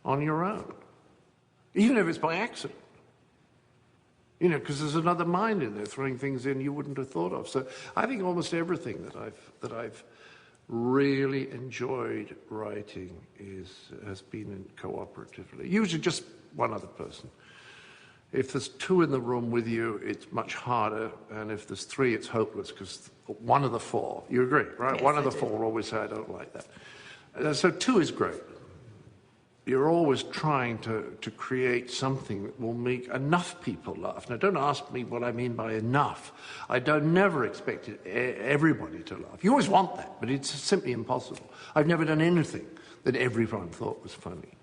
on your own, even if it's by accident. You know, because there's another mind in there throwing things in you wouldn't have thought of. So I think almost everything that I've really enjoyed writing has been cooperatively. Usually just one other person. If there's two in the room with you, it's much harder, and if there's three, it's hopeless, because one of the four, you agree, right? Yes, one of the I do. four will always say, I don't like that. So two is great. You're always trying to create something that will make enough people laugh. Now, don't ask me what I mean by enough. I don't never expect everybody to laugh. You always want that, but it's simply impossible. I've never done anything that everyone thought was funny.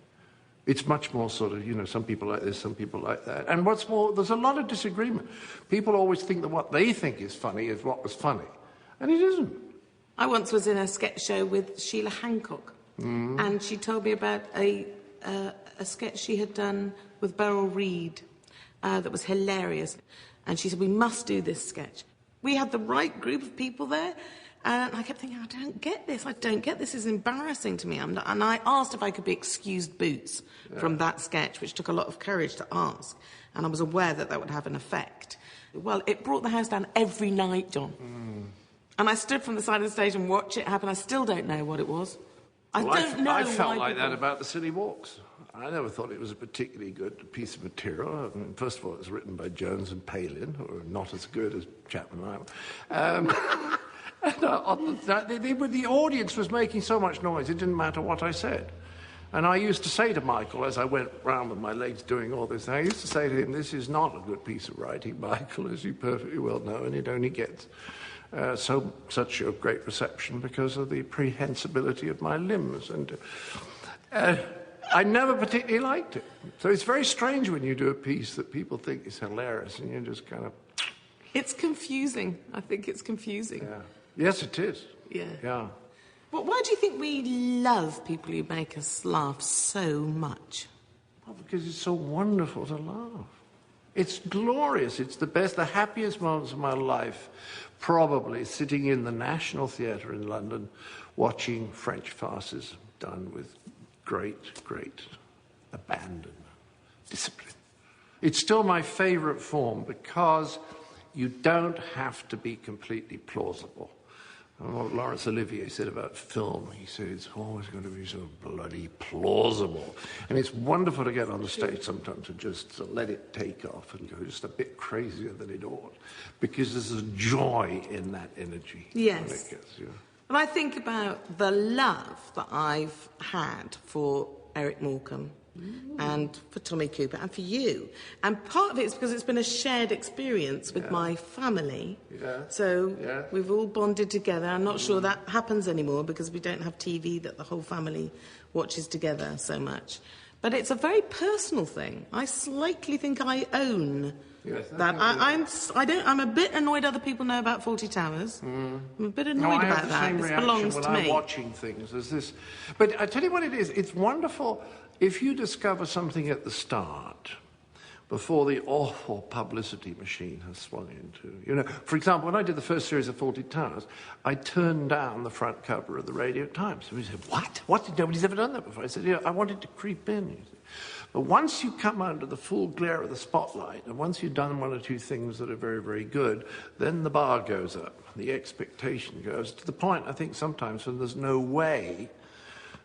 It's much more sort of, you know, some people like this, some people like that. And what's more, there's a lot of disagreement. People always think that what they think is funny is what was funny. And it isn't. I once was in a sketch show with Sheila Hancock, and she told me about a sketch she had done with Beryl Reid that was hilarious. And she said, we must do this sketch. We had the right group of people there, and I kept thinking, I don't get this. This is embarrassing to me. And I asked if I could be excused boots from that sketch, which took a lot of courage to ask. And I was aware that that would have an effect. Well, it brought the house down every night, John. And I stood from the side of the stage and watched it happen. I still don't know what it was. I felt like that about the City Walks. I never thought it was a particularly good piece of material. I mean, first of all, it was written by Jones and Palin, who are not as good as Chapman and I. The audience was making so much noise, it didn't matter what I said. And I used to say to Michael, as I went round with my legs doing all this, I used to say to him, this is not a good piece of writing, Michael, as you perfectly well know, and it only gets such a great reception because of the prehensibility of my limbs. And I never particularly liked it. So it's very strange when you do a piece that people think is hilarious and you just kind of... It's confusing. I think it's confusing. Yeah. Yes, it is. Yeah. Yeah. But why do you think we love people who make us laugh so much? Well, because it's so wonderful to laugh. It's glorious. It's the best, the happiest moments of my life, probably sitting in the National Theatre in London, watching French farces done with great, great abandon, discipline. It's still my favourite form because you don't have to be completely plausible. And what Laurence Olivier said about film, he said it's always going to be so bloody plausible. And it's wonderful to get on the stage sometimes and just to let it take off and go just a bit crazier than it ought. Because there's a joy in that energy. Yes. And I think about the love that I've had for Eric Morecambe and for Tommy Cooper and for you. And part of it is because it's been a shared experience with my family. Yeah. So we've all bonded together. I'm not sure that happens anymore because we don't have TV that the whole family watches together so much. But it's a very personal thing. I slightly think I own that. I'm a bit annoyed other people know about Fawlty Towers. I'm a bit annoyed about that. This belongs to me. I'm watching things. There's this, but I tell you what it is. It's wonderful if you discover something at the start before the awful publicity machine has swung into. You know, for example, when I did the first series of Fawlty Towers, I turned down the front cover of the Radio Times. And we said, "What? What? Nobody's ever done that before." I said, "Yeah, I wanted to creep in." You see. But once you come under the full glare of the spotlight, and once you've done one or two things that are very, very good, then the bar goes up, the expectation goes, to the point, I think, sometimes when there's no way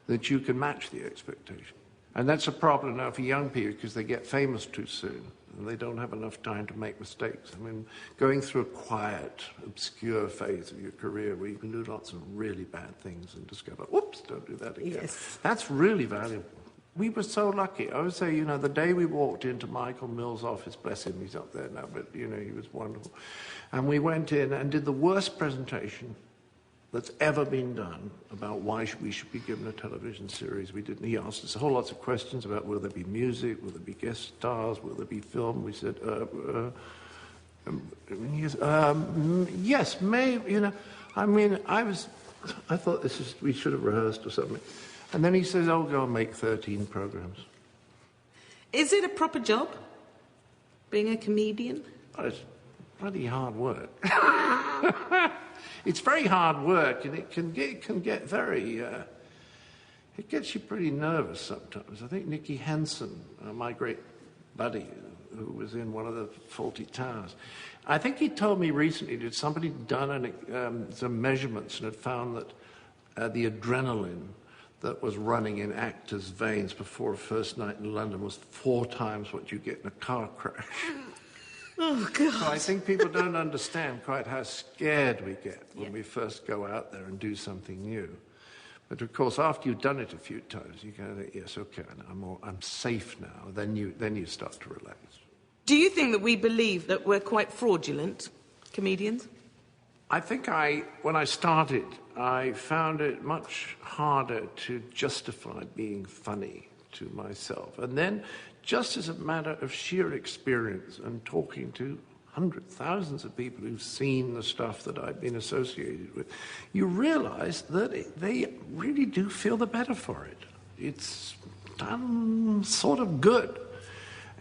that you can match the expectation. And that's a problem now for young people because they get famous too soon and they don't have enough time to make mistakes. I mean, going through a quiet, obscure phase of your career where you can do lots of really bad things and discover, whoops, don't do that again. Yes. That's really valuable. We were so lucky. I would say, you know, the day we walked into Michael Mill's office, bless him, he's up there now, but, you know, he was wonderful. And we went in and did the worst presentation that's ever been done about why we should be given a television series. We didn't. He asked us a whole lots of questions about will there be music, will there be guest stars, will there be film. We said, yes, maybe. You know, I mean, I thought we should have rehearsed or something. And then he says, "Oh, go and make 13 programs." Is it a proper job, being a comedian? Oh, it's bloody hard work. It's very hard work, and it can get very, it gets you pretty nervous sometimes. I think Nicky Hansen, my great buddy, who was in one of the Fawlty Towers, I think he told me recently that somebody had done some measurements and had found that the adrenaline that was running in actors' veins before a first night in London was 4 times what you get in a car crash. Oh, God. So I think people don't understand quite how scared we get when we first go out there and do something new. But of course, after you've done it a few times, you go, yes, okay, I'm safe now. Then you start to relax. Do you think that we believe that we're quite fraudulent, comedians? I think when I started, I found it much harder to justify being funny to myself. And then, just as a matter of sheer experience and talking to hundreds, thousands of people who've seen the stuff that I've been associated with, you realize that they really do feel the better for it. It's done sort of good.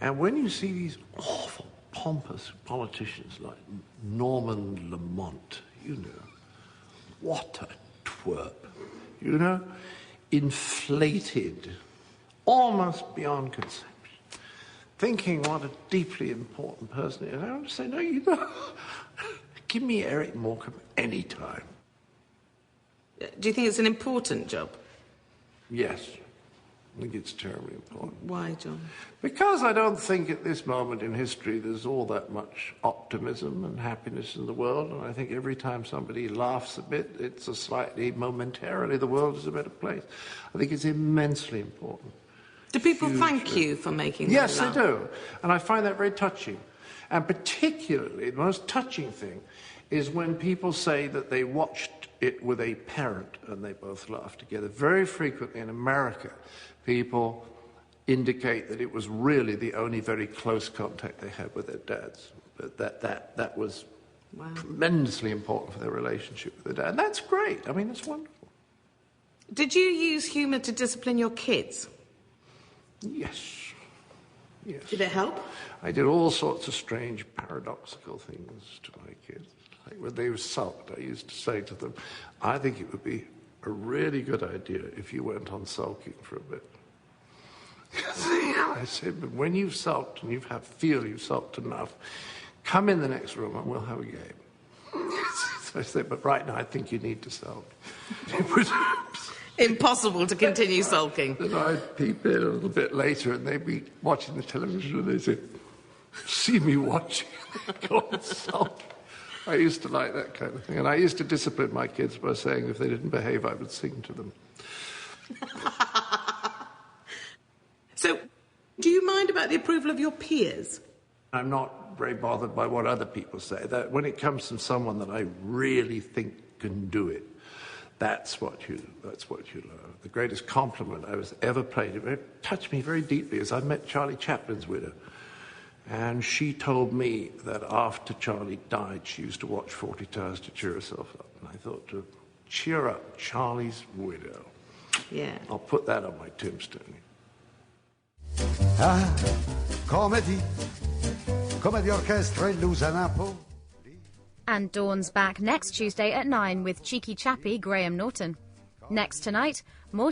And when you see these awful, pompous politicians like Norman Lamont, you know, what a twerp, you know, inflated, almost beyond conception, thinking what a deeply important person he is. I want to say, no, you don't. Give me Eric Morecambe any time. Do you think it's an important job? Yes. I think it's terribly important. Why, John? Because I don't think at this moment in history there's all that much optimism and happiness in the world, and I think every time somebody laughs a bit, it's a slightly, momentarily, the world is a better place. I think it's immensely important. Do people thank you for making them Yes, laugh? they do. And I find that very touching. And particularly, the most touching thing is when people say that they watched it with a parent and they both laughed together. Very frequently in America, people indicate that it was really the only very close contact they had with their dads. But that was tremendously important for their relationship with their dad. And that's great. I mean, it's wonderful. Did you use humour to discipline your kids? Yes. Yes. Did it help? I did all sorts of strange, paradoxical things to my kids. Like when they were sulked, I used to say to them, I think it would be a really good idea if you went on sulking for a bit. I said, but when you've sulked and feel you've sulked enough, come in the next room and we'll have a game. So I said, but right now I think you need to sulk. It was impossible to continue sulking. And I'd peep in a little bit later and they'd be watching the television and they'd say, see me watching, go and sulk. I used to like that kind of thing. And I used to discipline my kids by saying if they didn't behave, I would sing to them. So, do you mind about the approval of your peers? I'm not very bothered by what other people say. That when it comes from someone that I really think can do it, that's what you love. The greatest compliment I was ever paid, it touched me very deeply, as I met Charlie Chaplin's widow. And she told me that after Charlie died, she used to watch Fawlty Towers to cheer herself up. And I thought, to cheer up Charlie's widow. Yeah. I'll put that on my tombstone. Ah, comedy orchestra illusa Napoli. And Dawn's back next Tuesday at 9 with cheeky chappy Graham Norton. Next tonight, more